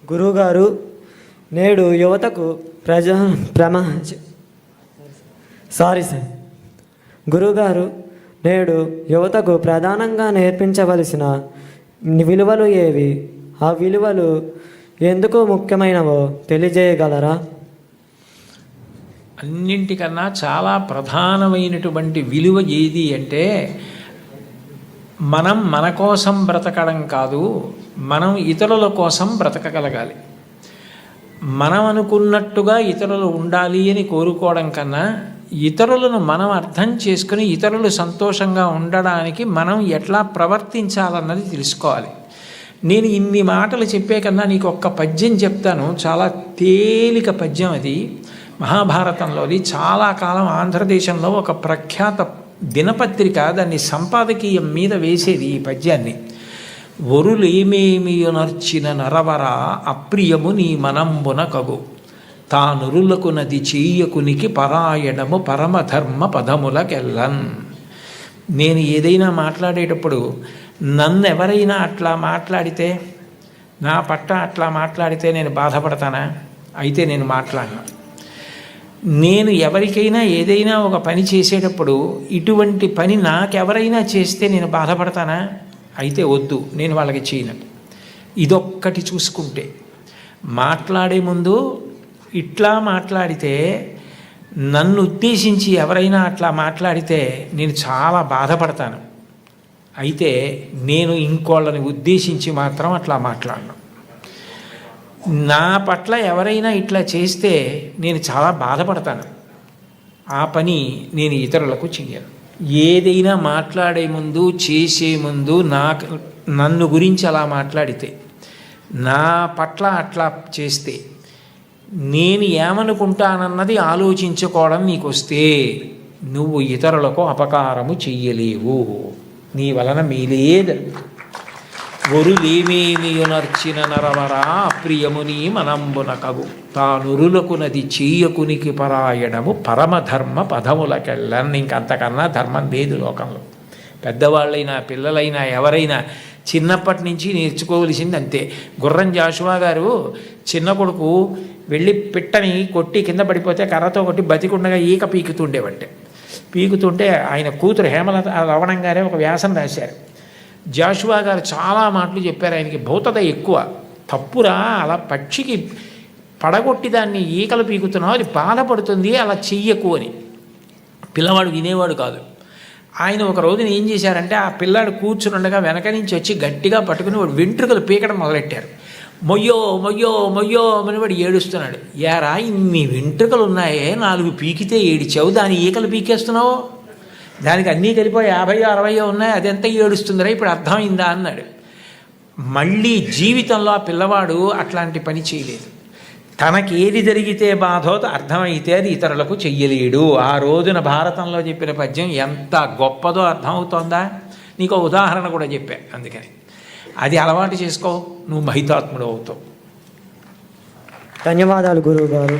గురువుగారు నేడు యువతకు సారీ సార్ గురువుగారు నేడు యువతకు ప్రధానంగా నేర్పించవలసిన విలువలు ఏవి? ఆ విలువలు ఎందుకు ముఖ్యమైనవో తెలియజేయగలరా? అన్నింటికన్నా చాలా ప్రధానమైనటువంటి విలువ ఏది అంటే, మనం మన కోసం బ్రతకడం కాదు, మనం ఇతరుల కోసం బ్రతకగలగాలి. మనం అనుకున్నట్టుగా ఇతరులు ఉండాలి అని కోరుకోవడం కన్నా, ఇతరులను మనం అర్థం చేసుకుని ఇతరులు సంతోషంగా ఉండడానికి మనం ఎట్లా ప్రవర్తించాలన్నది తెలుసుకోవాలి. నేను ఇన్ని మాటలు చెప్పే కన్నా నీకు ఒక్క పద్యం చెప్తాను. చాలా తేలిక పద్యం అది. మహాభారతంలోది చాలా కాలం ఆంధ్రదేశంలో ఒక ప్రఖ్యాత దినపత్రిక దాన్ని సంపాదకీయం మీద వేసేది ఈ పద్యాన్ని. వరులేమేమియునర్చిన నరవర అప్రియము నీ మనంబున కగు తానురులకు నది చెయ్యకునికి పరాయణము పరమధర్మ పదములకెల్లన్. నేను ఏదైనా మాట్లాడేటప్పుడు నన్ను ఎవరైనా అట్లా మాట్లాడితే, నా పట్ల అట్లా మాట్లాడితే నేను బాధపడతానా? అయితే నేను మాట్లాడను. నేను ఎవరికైనా ఏదైనా ఒక పని చేసేటప్పుడు ఇటువంటి పని నాకెవరైనా చేస్తే నేను బాధపడతానా? అయితే వద్దు, నేను వాళ్ళకి చేయను. ఇదొక్కటి చూసుకుంటే, మాట్లాడే ముందు ఇట్లా మాట్లాడితే, నన్ను ఉద్దేశించి ఎవరైనా అట్లా మాట్లాడితే నేను చాలా బాధపడతాను. అయితే నేను ఇంకోళ్ళని ఉద్దేశించి మాత్రం అట్లా మాట్లాడను. నా పట్ల ఎవరైనా ఇట్లా చేస్తే నేను చాలా బాధపడతాను. ఆ పని నేను ఇతరులకు చెయ్యను. ఏదైనా మాట్లాడే ముందు, చేసే ముందు నన్ను గురించి అలా మాట్లాడితే, నా పట్ల అట్లా చేస్తే, నేను ఏమనుకుంటానన్నది ఆలోచించుకోవడం నీకు వస్తే నువ్వు ఇతరులకు అపకారము చెయ్యలేవు. నీ వలన మేలేదు. వరులేమేమియునర్చిన నరవరా అప్రియముని మనంబున కగు తానురులకు నది చెయ్యకునికి పరాయణము పరమధర్మ పదములకెళ్ళన్. ఇంకంతకన్నా ధర్మం లేదు లోకంలో. పెద్దవాళ్ళైనా పిల్లలైనా ఎవరైనా చిన్నప్పటి నుంచి నేర్చుకోవలసింది అంతే. గుర్రం జాషువా గారు చిన్న కొడుకు వెళ్ళి పిట్టని కొట్టి కింద పడిపోతే కర్రతో కొట్టి బతికుండగా ఈక పీకుతుంటే ఆయన కూతురు హేమలత లవణం గారే ఒక వ్యాసం రాశారు. జాషువా గారు చాలా మాటలు చెప్పారు. ఆయనకి భౌతత ఎక్కువ. తప్పురా, అలా పక్షికి పడగొట్టి దాన్ని ఈకలు పీకుతున్నావు, అది బాధపడుతుంది, అలా చెయ్యకు అని. పిల్లవాడు వినేవాడు కాదు. ఆయన ఒక రోజున ఏం చేశారంటే, ఆ పిల్లాడు కూర్చునుండగా వెనక నుంచి వచ్చి గట్టిగా పట్టుకుని వాడు వెంట్రుకలు పీకడం మొదలెట్టారు. మొయ్యో మొయ్యో మొయ్యో అని వాడు ఏడుస్తున్నాడు. యారా, ఇన్ని వెంట్రుకలు ఉన్నాయే, 4 పీకితే ఏడిచావు, దాని ఈకలు పీకేస్తున్నావు, దానికి అన్నీ కలిపో 50 60 ఉన్నాయి, అదెంత ఏడుస్తుందిరా, ఇప్పుడు అర్థమైందా అన్నాడు. మళ్ళీ జీవితంలో ఆ పిల్లవాడు అట్లాంటి పని చేయలేదు. తనకి ఏది జరిగితే బాధో అర్థమైతే అది ఇతరులకు చెయ్యలేడు. ఆ రోజున భారతంలో చెప్పిన పద్యం ఎంత గొప్పదో అర్థమవుతోందా? నీకు ఉదాహరణ కూడా చెప్పా. అందుకని అది అలవాటు చేసుకో, నువ్వు మహితాత్ముడు అవుతావు. ధన్యవాదాలు గురువు గారు.